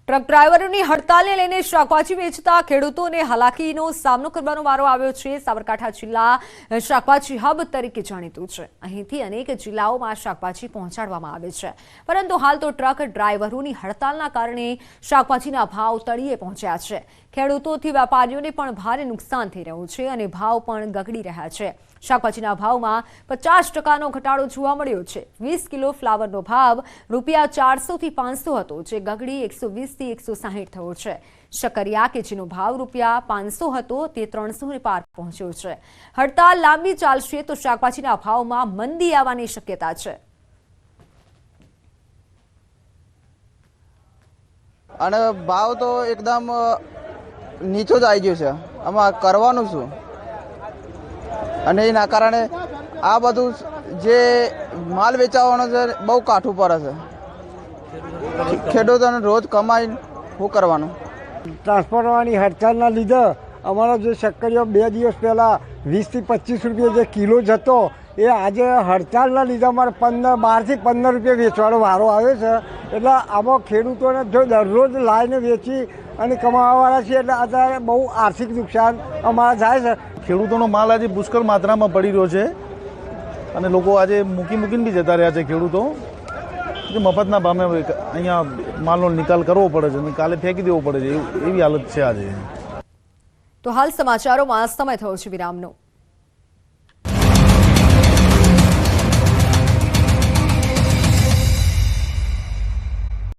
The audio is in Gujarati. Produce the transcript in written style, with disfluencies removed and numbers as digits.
ટ્રક ડ્રાઈવરોની હડતાલને લઈને શાકભાજી વેચતા ખેડૂતોને હાલાકીનો સામનો કરવાનો વારો આવ્યો છે। સાબરકાંઠા જિલ્લા શાકભાજી હબ તરીકે જાણીતું છે। અહીંથી અનેક જિલ્લાઓમાં શાકભાજી પહોંચાડવામાં આવે છે, પરંતુ હાલ તો ટ્રક ડ્રાઈવરોની હડતાલના કારણે શાકભાજીના ભાવ તળિયે પહોંચ્યા છે। ખેડૂતોથી વેપારીઓને પણ ભારે નુકસાન થઈ રહ્યું છે અને ભાવ પણ ગગડી રહ્યા છે। શાકભાજીના ભાવમાં 50%નો ઘટાડો જોવા મળ્યો છે। 20 કિલો ફ્લાવરનો ભાવ ₹400 થી 500 હતો, જે ગગડી 120 થી 160 થયો છે। શકરિયા કે જેનો ભાવ ₹500 હતો તે 300 ને પાર પહોંચ્યો છે। હડતાલ લાંબી ચાલશે તો શાકભાજીના ભાવમાં મંદી આવવાની શક્યતા છે। અને ભાવ તો એકદમ નીચો જ આવી ગયો છે। આમાં કરવાનું શું? અને એના કારણે આ બધું જે માલ વેચાવાનો છે બહુ કાઠું પડે છે। ખેડૂતોને રોજ કમાઈને શું કરવાનું? ટ્રાન્સફરવાની હડતાલના લીધે અમારો જે શક્કરિયો 2 દિવસ પહેલાં 20 થી 25 રૂપિયા જે કિલો જતો એ આજે હડતાલના લીધે અમારે 12 થી 15 રૂપિયા વેચવાનો વારો આવ્યો છે। એટલે આમાં ખેડૂતોને જો દરરોજ લાવીને વેચી અને કમાવાવાળા છીએ એટલે અત્યારે બહુ આર્થિક નુકસાન અમારા થાય છે। ખેડૂતોનો માલ આજે પુષ્કળ માત્રામાં પડી રહ્યો છે અને લોકો આજે મૂકીને બી જતા રહ્યા છે। ખેડૂતો જે મફતના ભાવે અહીંયા માલનો નિકાલ કરવો પડે છે અને કાલે ફેંકી દેવો પડે છે, એવી હાલત છે આજે। તો હાલ સમાચારોમાં સમય થયો છે વિરામનો।